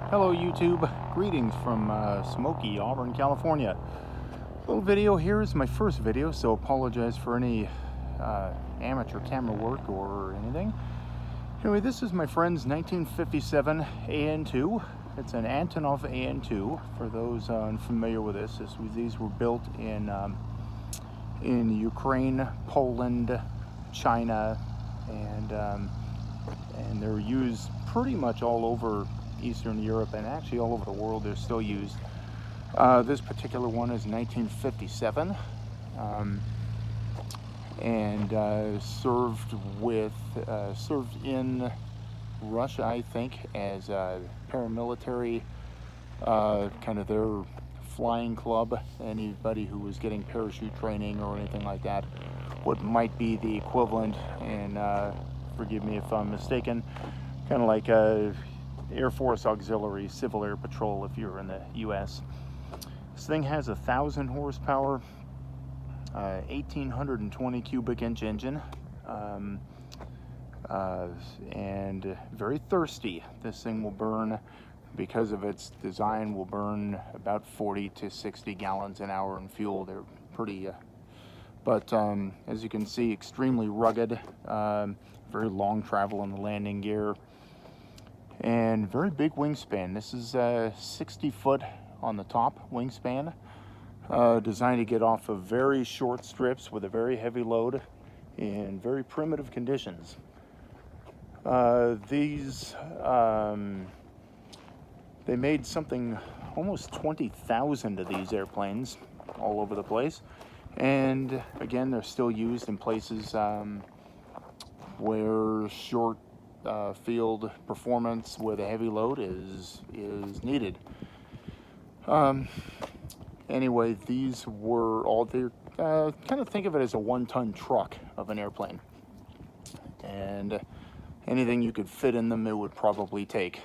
Hello YouTube, greetings from smoky Auburn, California. Little video here is my first video, so apologize for any amateur camera work or anything. Anyway, this is my friend's 1957 AN-2. It's an Antonov AN-2. For those unfamiliar with this, these were built in Ukraine, Poland, China, and they're used pretty much all over Eastern Europe and actually all over the world. They're still used. This particular one is 1957 and served in Russia, I think, as a paramilitary, kind of their flying club. Anybody who was getting parachute training or anything like that, what might be the equivalent, and forgive me if I'm mistaken, kind of like a Air Force Auxiliary Civil Air Patrol if you're in the US. This thing has 1,000 horsepower, 1,820 cubic inch engine, and very thirsty. This thing will burn, because of its design, will burn about 40 to 60 gallons an hour in fuel. They're pretty, but as you can see, extremely rugged, very long travel in the landing gear, and very big wingspan. This is 60 foot on the top wingspan, designed to get off of very short strips with a very heavy load in very primitive conditions. They made something almost 20,000 of these airplanes all over the place, and again, they're still used in places where short field performance with a heavy load is needed. Anyway, these were all there. Kind of think of it as a 1-ton truck of an airplane, and anything you could fit in them, it would probably take.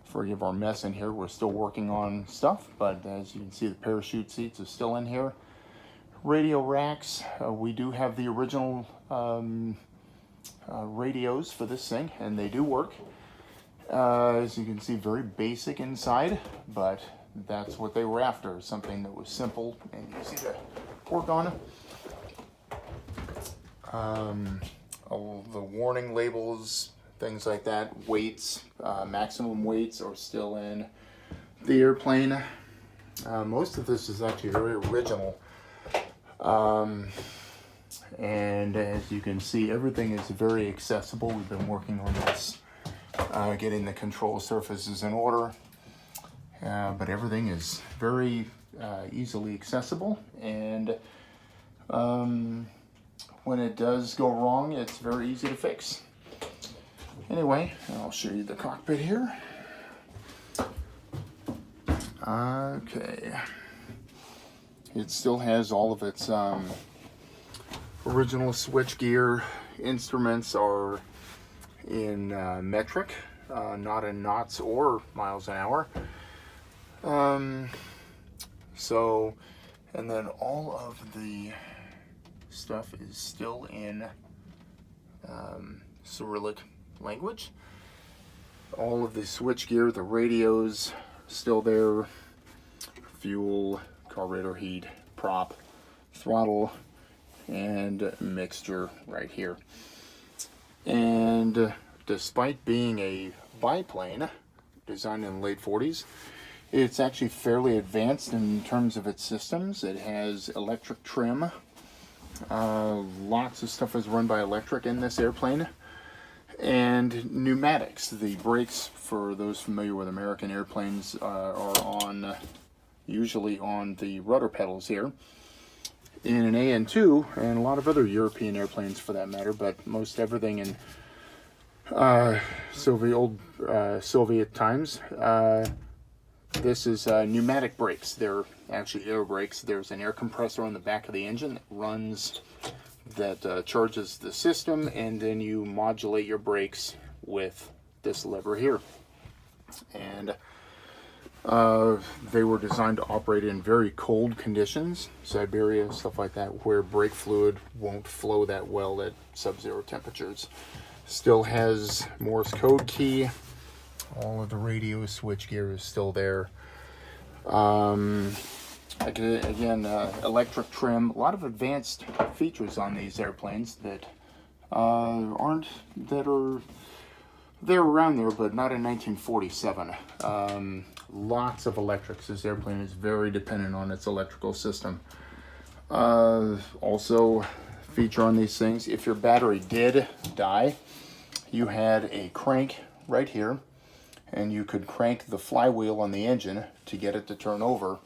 Forgive our mess in here. We're still working on stuff, but as you can see, the parachute seats are still in here. Radio racks. We do have the original radios for this thing, and they do work. As you can see, very basic inside, but that's what they were after, something that was simple and easy to work on. All the warning labels, things like that, weights, maximum weights are still in the airplane. Most of this is actually very original. And as you can see, everything is very accessible. We've been working on this, getting the control surfaces in order, but everything is very easily accessible, and when it does go wrong, it's very easy to fix. Anyway, I'll show you the cockpit here. Okay. It still has all of its original switch gear. Instruments are in metric, not in knots or miles an hour. And then all of the stuff is still in Cyrillic language. All of the switch gear, the radios, still there. Fuel, carburetor heat, prop, throttle, and mixture right here. And despite being a biplane designed in the late 40s, it's actually fairly advanced in terms of its systems. It has electric trim. Lots of stuff is run by electric in this airplane. And pneumatics. The brakes, for those familiar with American airplanes, are usually on the rudder pedals here. In an AN-2, and a lot of other European airplanes for that matter, but most everything in Soviet times, this is pneumatic brakes. They're actually air brakes. There's an air compressor on the back of the engine that charges the system, and then you modulate your brakes with this lever here. And they were designed to operate in very cold conditions, Siberia, stuff like that, where brake fluid won't flow that well at sub-zero temperatures. Still has Morse code key, All of the radio switch gear is still there. Again, electric trim. A lot of advanced features on these airplanes that are they're around there, but not in 1947. Lots of electrics. This airplane is very dependent on its electrical system. Also, feature on these things, if your battery did die, you had a crank right here, and you could crank the flywheel on the engine to get it to turn over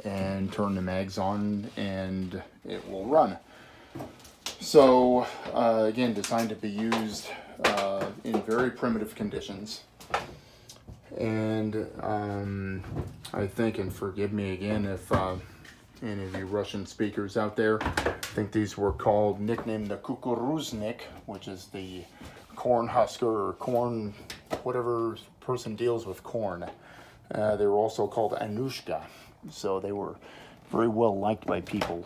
and turn the mags on, and it will run. So again, designed to be used in very primitive conditions. And I think, and forgive me again if any of you Russian speakers out there, I think these were nicknamed the kukuruznik, which is the corn husker or corn, whatever person deals with corn. They were also called Anushka, so they were very well liked by people.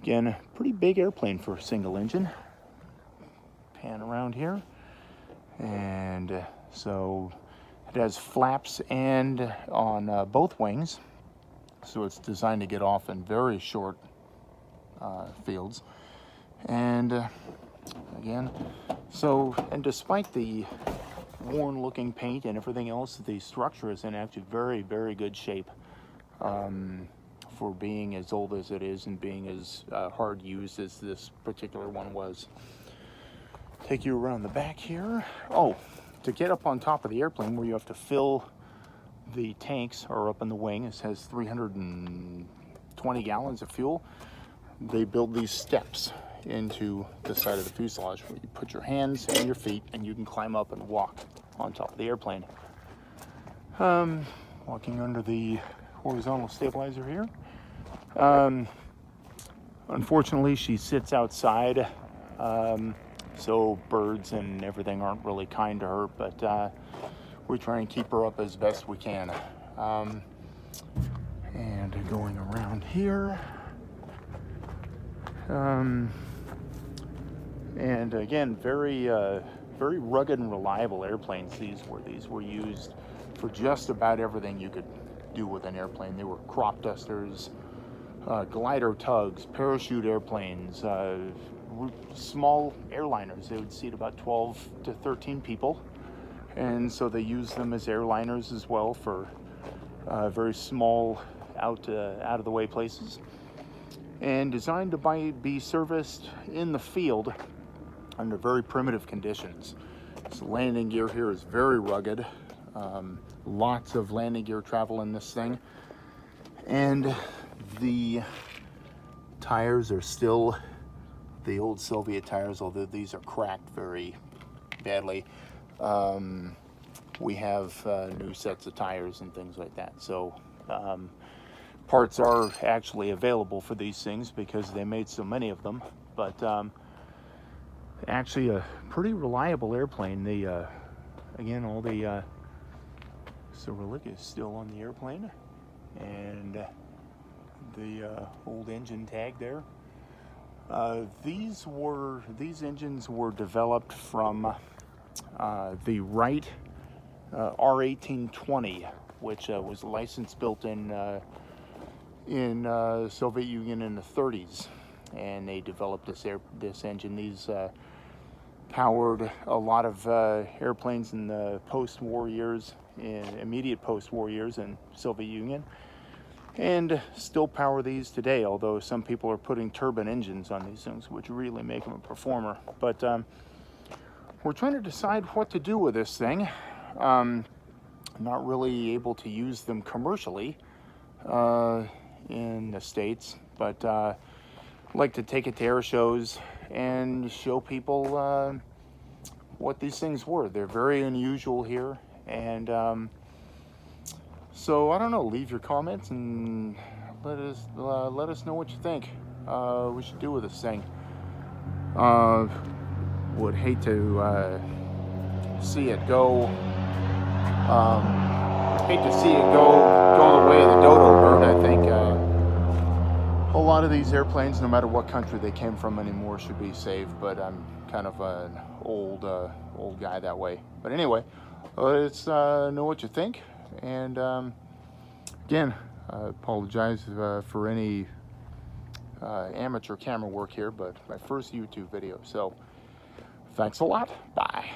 Again, pretty big airplane for a single engine. Pan around here, and so it has flaps and on both wings, so it's designed to get off in very short fields. And again, and despite the worn looking paint and everything else, the structure is in actually very, very good shape for being as old as it is and being as hard used as this particular one was. Take you around the back here. Oh, to get up on top of the airplane where you have to fill the tanks, or up in the wing, it says 320 gallons of fuel. They build these steps into the side of the fuselage where you put your hands and your feet and you can climb up and walk on top of the airplane. Walking under the horizontal stabilizer here. Unfortunately, she sits outside, so birds and everything aren't really kind to her, but we try and keep her up as best we can. And going around here, and again, very rugged and reliable airplanes. These were used for just about everything you could do with an airplane. They were crop dusters, glider tugs, parachute airplanes, small airliners. They would seat about 12 to 13 people, and so they used them as airliners as well for very small, out of the way places, and designed to be serviced in the field under very primitive conditions. So landing gear here is very rugged. Lots of landing gear travel in this thing, and the tires are still the old Soviet tires, although these are cracked very badly. We have new sets of tires and things like that, so parts are actually available for these things because they made so many of them. But actually a pretty reliable airplane. Again, all the Cyrillic is still on the airplane, and the old engine tag there. These engines were developed from the Wright R1820, which was licensed built in Soviet Union in the 30s, and they developed this engine. These powered a lot of airplanes in the post-war years, immediate post-war years in Soviet Union, and still power these today, although some people are putting turbine engines on these things, which really make them a performer. But we're trying to decide what to do with this thing. Not really able to use them commercially in the States, but like to take it to air shows and show people what these things were. They're very unusual here, and so I don't know, leave your comments and let us know what you think we should do with this thing. Would hate to see it go. Hate to see it go the way of the dodo bird. I think a lot of these airplanes, no matter what country they came from anymore, should be saved, but I'm kind of an old guy that way. But anyway, let's know what you think. And again, I apologize for any amateur camera work here, but my first YouTube video. So thanks a lot. Bye.